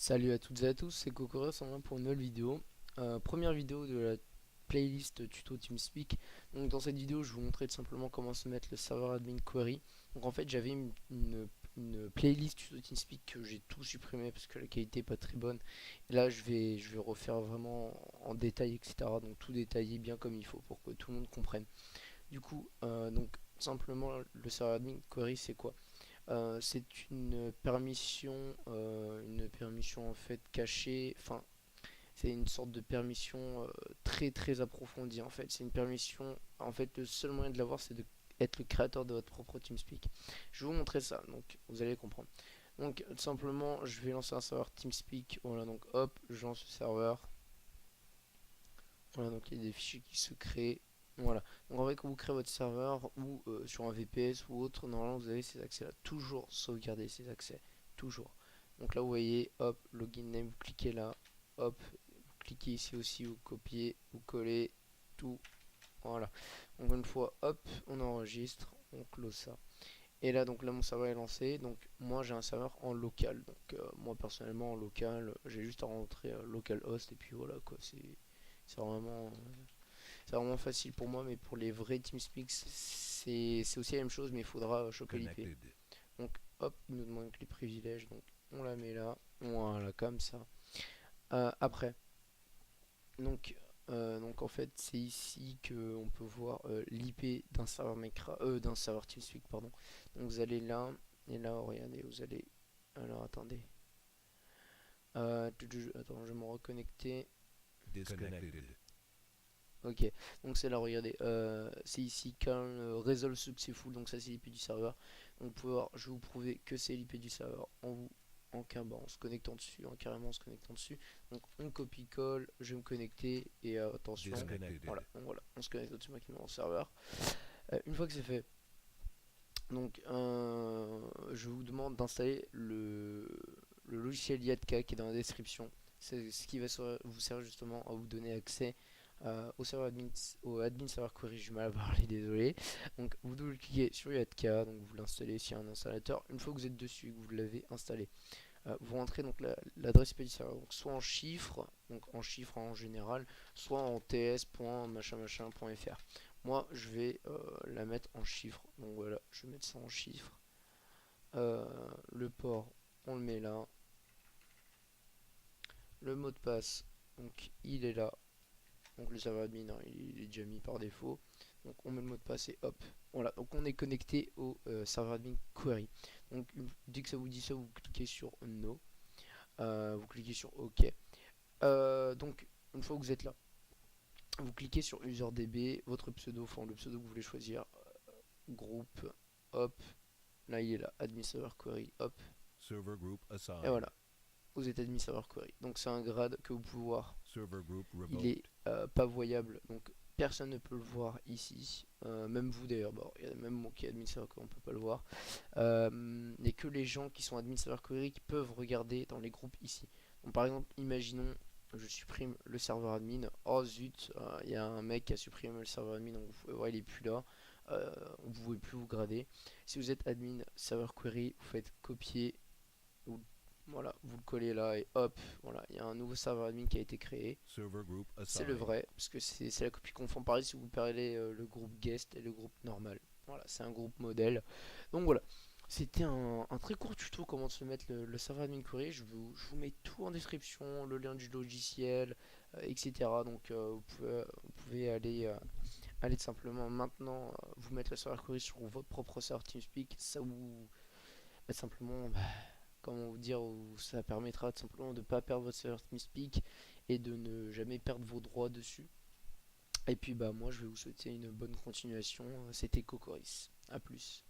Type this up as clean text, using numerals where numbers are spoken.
Salut à toutes et à tous, c'est Kokoro, on revient pour une nouvelle vidéo. Première vidéo de la playlist tuto TeamSpeak. Donc dans cette vidéo, je vais vous montrer tout simplement comment se mettre le serveur admin query. Donc en fait, j'avais une playlist tuto TeamSpeak que j'ai tout supprimé parce que la qualité est pas très bonne. Et là, je vais refaire vraiment en détail, etc. Donc tout détailler bien comme il faut pour que tout le monde comprenne. Du coup, donc simplement le serveur admin query, c'est quoi? C'est une permission en fait cachée. Enfin, c'est une sorte de permission très très approfondie en fait. C'est une permission. En fait, le seul moyen de l'avoir, c'est de être le créateur de votre propre TeamSpeak. Je vais vous montrer ça, donc vous allez comprendre. Donc, tout simplement, je vais lancer un serveur TeamSpeak. Voilà, donc hop, je lance le serveur. Voilà, donc il y a des fichiers qui se créent. Voilà. Donc en fait, quand vous créez votre serveur ou sur un VPS ou autre, normalement vous avez ces accès là. Toujours sauvegarder ces accès. Toujours. Donc là, vous voyez, hop, login name, vous cliquez là, hop, vous cliquez ici aussi, vous copiez, vous collez, tout. Voilà. Donc une fois, hop, on enregistre, on close ça. Et là, donc là, mon serveur est lancé. Donc moi, j'ai un serveur en local. Donc moi, personnellement, en local, j'ai juste à rentrer localhost et puis voilà quoi. C'est vraiment c'est vraiment facile pour moi, mais pour les vrais TeamSpeak, c'est aussi la même chose, mais il faudra choper l'IP. Donc hop, il nous demande les privilèges, donc on la met là, voilà, comme ça. Après, donc, donc en fait, c'est ici que on peut voir l'IP d'un serveur d'un serveur TeamSpeak, pardon. Donc vous allez là, et là, regardez, vous allez. Alors attendez. Attends, je vais me reconnecter. Ok, donc c'est là, regardez, c'est ici quand Resolve Successful, donc ça c'est l'IP du serveur. Donc vous pouvez voir, je vais vous prouver que c'est l'IP du serveur en se connectant dessus, en carrément en se connectant dessus. Donc on copie-colle, je vais me connecter et attention, voilà, donc voilà, on se connecte automatiquement au serveur. Une fois que c'est fait, donc je vous demande d'installer le logiciel Yatka qui est dans la description. C'est ce qui va vous servir justement à vous donner accès au serveur admin, au admin server query, j'ai mal à parler, désolé. Donc vous double-cliquez sur Yatka, donc vous l'installez sur un installateur. Une fois que vous êtes dessus, que vous l'avez installé, vous rentrez donc l'adresse IP du serveur, donc soit en chiffres, donc en chiffres en général, soit en ts.machin-machin.fr. Moi, je vais la mettre en chiffres, donc voilà, je vais mettre ça en chiffres. Le port, on le met là. Le mot de passe, donc il est là. Donc le serveur admin, hein, il est déjà mis par défaut. Donc on met le mot de passe et hop. Voilà, donc on est connecté au serveur admin query. Donc dès que ça vous dit ça, vous cliquez sur No. Vous cliquez sur OK. Donc une fois que vous êtes là, vous cliquez sur UserDB, votre pseudo, enfin le pseudo que vous voulez choisir, groupe, hop, là il est là, admin server query, hop, et voilà, vous êtes admin server query. Donc c'est un grade que vous pouvez voir. Il est pas voyable, donc personne ne peut le voir ici, même vous d'ailleurs. Bon, il y a même moi qui est admin server query, on peut pas le voir. Il n'y a que les gens qui sont admin server query qui peuvent regarder dans les groupes ici. Donc par exemple, imaginons je supprime le serveur admin. Oh zut, il y a un mec qui a supprimé le serveur admin, donc vous pouvez voir il est plus là. Vous ne pouvez plus vous grader. Si vous êtes admin server query, vous faites copier, voilà, vous le collez là et hop, voilà, il y a un nouveau serveur admin qui a été créé. C'est le vrai, parce que c'est la copie conforme. Pareil si vous perdez le groupe guest et le groupe normal. Voilà, c'est un groupe modèle. Donc voilà, c'était un très court tuto comment se mettre le serveur admin query. Je vous mets tout en description, le lien du logiciel, etc. Donc vous pouvez aller tout simplement maintenant vous mettre le serveur query sur votre propre serveur TeamSpeak. Ça vous simplement, comment vous dire, ça permettra tout simplement de ne pas perdre votre serveur TeamSpeak et de ne jamais perdre vos droits dessus. Et puis bah moi je vais vous souhaiter une bonne continuation. C'était Cocoris. A plus.